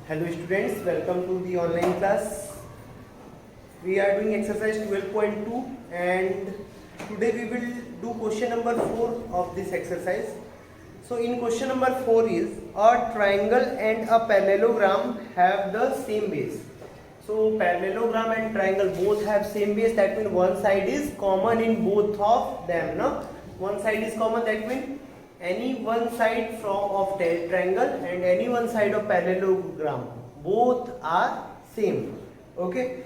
Hello students, welcome to the online class. We are doing exercise 12.2 and today we will do question number 4 of this exercise. So in question number 4 is a triangle and a parallelogram have the same base. So parallelogram and triangle both have same base, that means one side is common in both of them. No? One side is common, that means any one side of triangle and any one side of parallelogram both are same. Okay,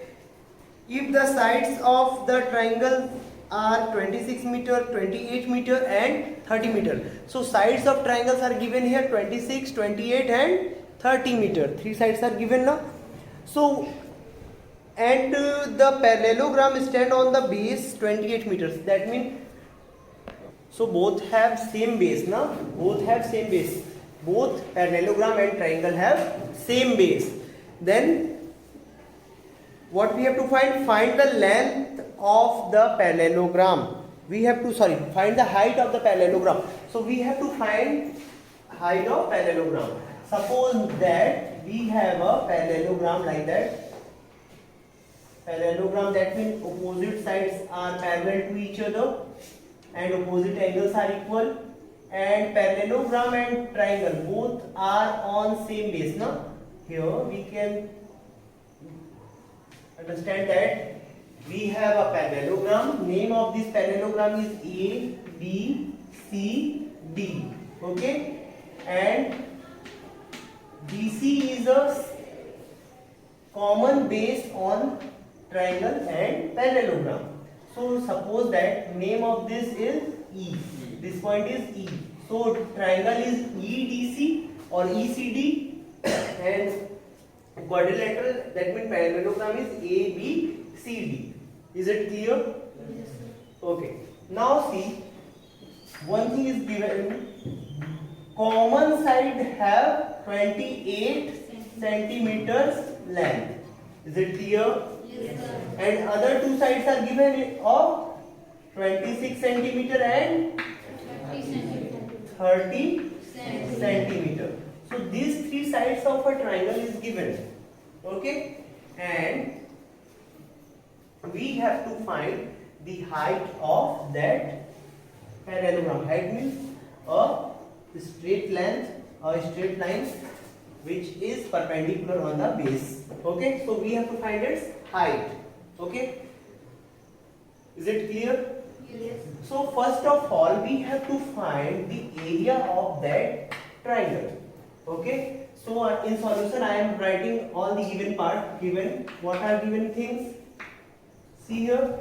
if the sides of the triangle are 26 meter, 28 meter and 30 meter, so sides of triangles are given here 26, 28 and 30 meter, three sides are given now. So and the parallelogram stand on the base 28 meters, that means so both have same base, na? Both have same base. Both parallelogram and triangle have same base. Then what we have to find? Find the length of the parallelogram. We have to find the height of the parallelogram. So we have to find height of parallelogram. Suppose that we have a parallelogram like that. Parallelogram, that means opposite sides are parallel to each other and opposite angles are equal, and parallelogram and triangle both are on same base. Now here we can understand that we have a parallelogram. Name of this parallelogram is A, B, C, D. Okay, and BC is a common base on triangle and parallelogram. So suppose that name of this is E. This point is E. So triangle is EDC or ECD and quadrilateral, that means parallelogram is ABCD. Is it clear? Yes. Okay. Now see, one thing is given. Common side have 28 centimeters length. Is it clear? Yes, sir. And other two sides are given of 26 centimeter and 30 centimeter. So these three sides of a triangle is given. Okay, and we have to find the height of that parallelogram. Height means a straight length, a straight line which is perpendicular on the base. Okay, so we have to find its height. Okay, is it clear? Yes. So first of all we have to find the area of that triangle. Okay, so in solution I am writing all the given part. Given, what are given things? See here.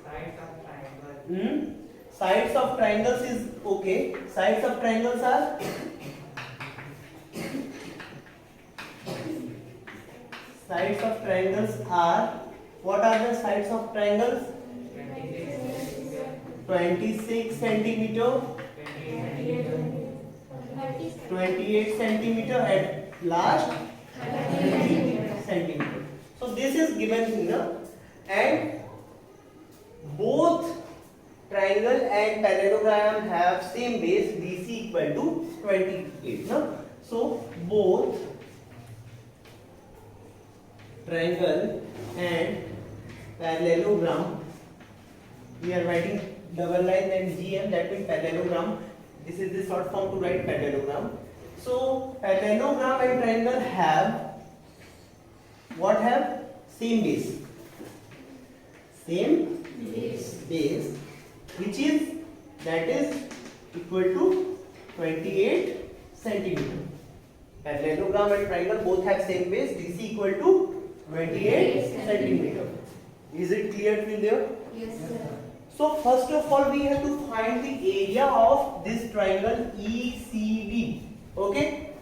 Sides of triangle. Sides of triangles is okay. Sides of triangles are sides of triangles are, what are the sides of triangles? 26 centimeter, 28 centimeter, at last 30 centimeter. So this is given here, and both triangle and parallelogram have same base, BC equal to 28. No? So both triangle and parallelogram, we are writing double line and GM, that means parallelogram. This is the short form to write parallelogram. So parallelogram and triangle have what? Have same base. Same base, which is, that is equal to 28 centimeter. Parallelogram and triangle both have same base, DC equal to 28 centimeter. Is it clear till there? Yes, sir. So first of all we have to find the area of this triangle ECB. Okay?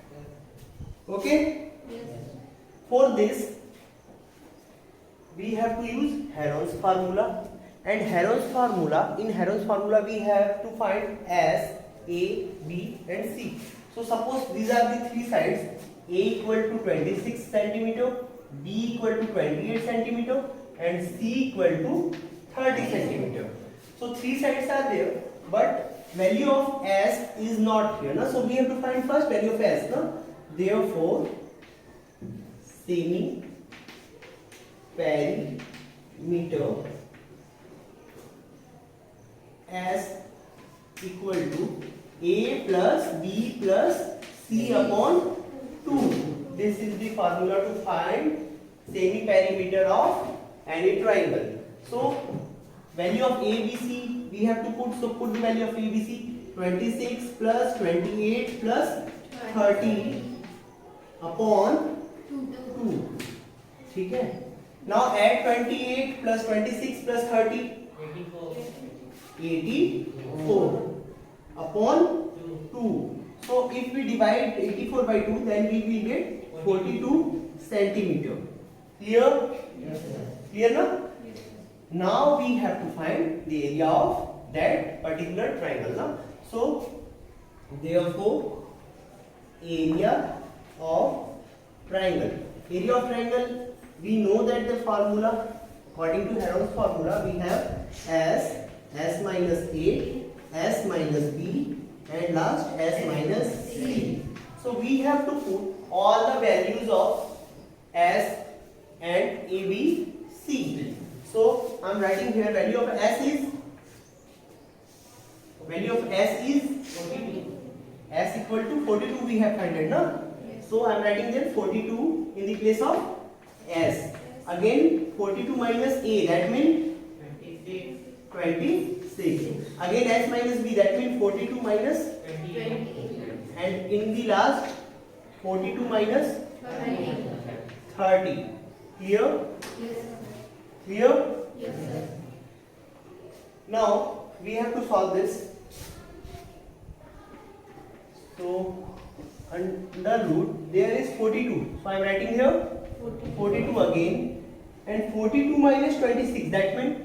Okay? Yes. For this we have to use Heron's formula, and Heron's formula, in Heron's formula we have to find S, A, B and C. So suppose these are the three sides. A equal to 26 centimeter, B equal to 28 centimeter and C equal to 30 centimeter. So three sides are there, but value of S is not here. Na? So we have to find first value of S. Na? Therefore, semi perimeter S equal to A plus B plus C upon 2. This is the formula to find semi perimeter of any triangle. So value of ABC we have to put. So put the value of ABC. 26 plus 28 plus 30 upon 2. ठीक है. Now add 28 plus 26 plus 30. 84 upon 2. So if we divide 84 by 2, then we will get 42 centimeter. Clear? Yes, sir. Clear now? Yes, sir. Now we have to find the area of that particular triangle. Now, so therefore, area of triangle. Area of triangle. We know that the formula, according to Heron's formula, we have S minus A, S minus B, and last S minus C. So we have to put all the values of S and A, B, C. So I am writing here value of S is 42. S equal to 42 we have found it, no? So I am writing there 42 in the place of S. Again 42 minus A, that means 26. Again S minus B, that means 42 minus, 20. and in the last 42 minus 30. Clear? Clear? Now we have to solve this. So under root there is 42. So I am writing here 42 again, and 42 minus 26, that means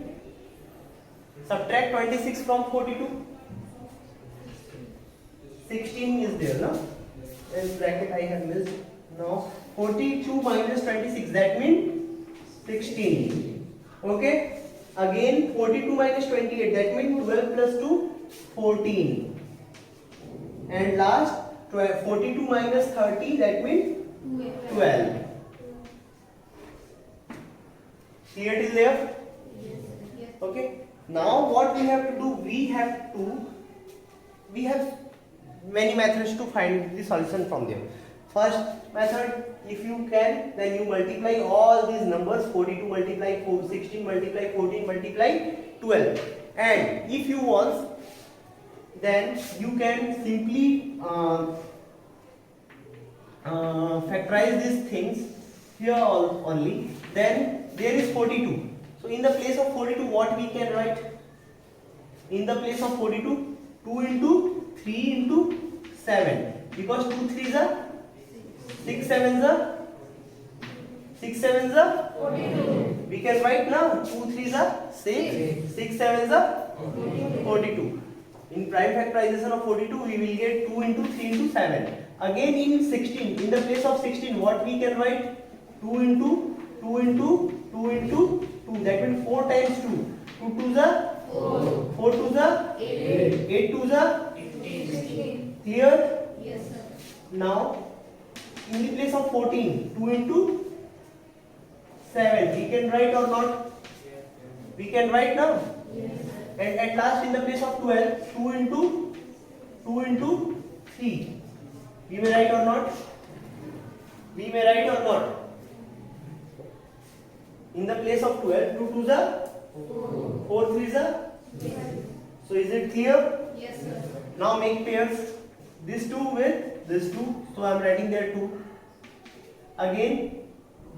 subtract 26 from 42. 16 is there, no? In bracket I have missed. Now 42 minus 26, that means 16. Okay. Again 42 minus 28, that means 12 plus 2, 14. And last 42 minus 30, that means 12. Clear till there? Okay. Now what we have to do? We have many methods to find the solution from there. First method, if you can, then you multiply all these numbers. 42 multiply 16 multiply 14 multiply 12. And if you want, then you can simply factorize these things here only. Then there is 42. So in the place of 42, what we can write? In the place of 42, 2 into 3 into 7. Because 2 3s are 6 7s are 6 7s are 42. We can write now 2 3s are 6, 6 7s are 42. In prime factorization of 42, we will get 2 into 3 into 7. Again in 16, in the place of 16, what we can write? 2 into 2 into 2 into 2. That means 4 times 2. 2 2s are 4. 4 2s are 8. 8 2s are 15. Clear? Yes, sir. Now, in the place of 14, 2 into 7, we can write or not? We can write now. And at last, in the place of 12, 2 into 3. We may write or not? We may write or not? In the place of 12, 2 2s are 4 3s are. So is it clear? Yes, sir. Now make pairs. This 2 with this 2. So I am writing there 2. Again,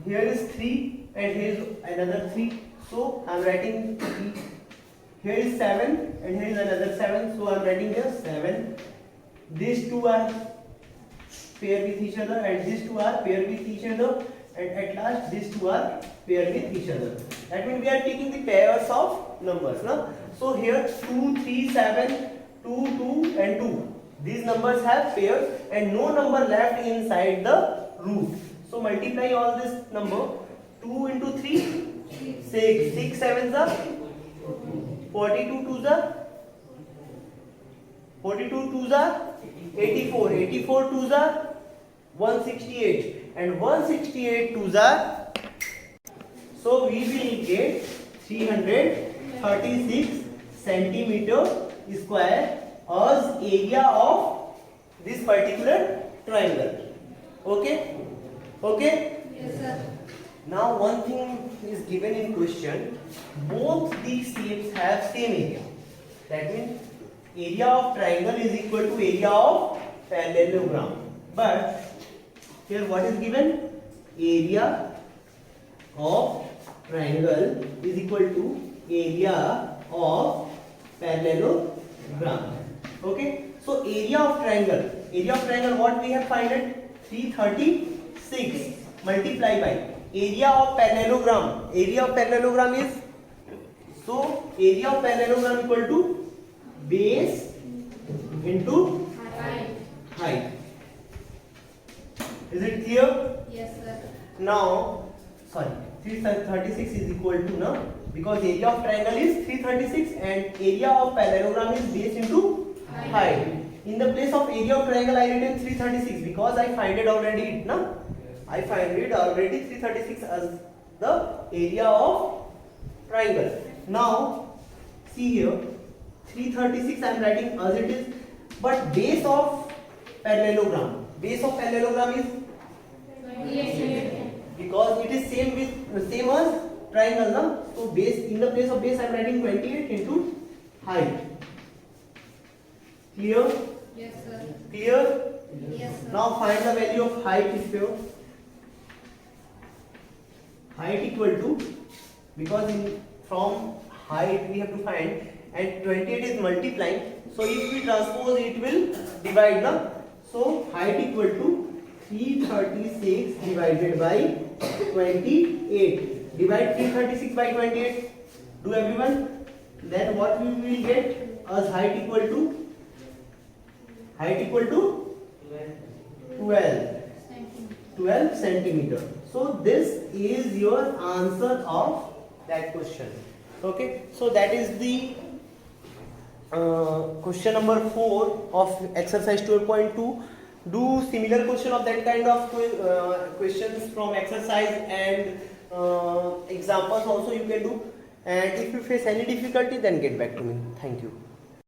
here is 3 and here is another 3. So I am writing 3. Here is 7 and here is another 7. So I am writing here 7. These two are paired with each other and these two are paired with each other. And at last these two are paired with each other. That means we are taking the pairs of numbers. No? So here 2, 3, 7, 2, 2 and 2. These numbers have pairs and no number left inside the root. So multiply all this number. 2 into 3, 6. 6 7s are 42 2s are 42 2s are 84. 84 2s are 168 and 168 twos are, so we will get 336 centimeter square as area of this particular triangle. Okay? Okay? Yes, sir. Now one thing is given in question, both these shapes have same area. That means area of triangle is equal to area of parallelogram. But here what is given? Area of triangle is equal to area of parallelogram. Okay? So area of triangle what we have find it? 336 multiply by area of parallelogram. Area of parallelogram is, so area of parallelogram equal to base into height. Is it clear? Yes, sir. Now, 336 is equal to now, because area of triangle is 336 and area of parallelogram is base into height. In the place of area of triangle I written 336 because I find it already, no? I find it already 336 as the area of triangle. Now, see here, 336 I am writing as it is, but base of parallelogram is 28. because it is same as triangle, no? So base, in the place of base I am writing 28 into height. Clear? Yes, sir. Clear? Yes, sir. Now find the value of height is here. Height equal to, because from height we have to find, and 28 is multiplying, so if we transpose it will divide, na? So height equal to 336 divided by 28. Divide 336 by 28. Do everyone? Then what we will get as height equal to 12 centimeter. So this is your answer of that question. Okay, so that is the question number 4 of exercise 12.2. Do similar question of that kind of questions from exercise and examples also you can do. And if you face any difficulty, then get back to me. Thank you.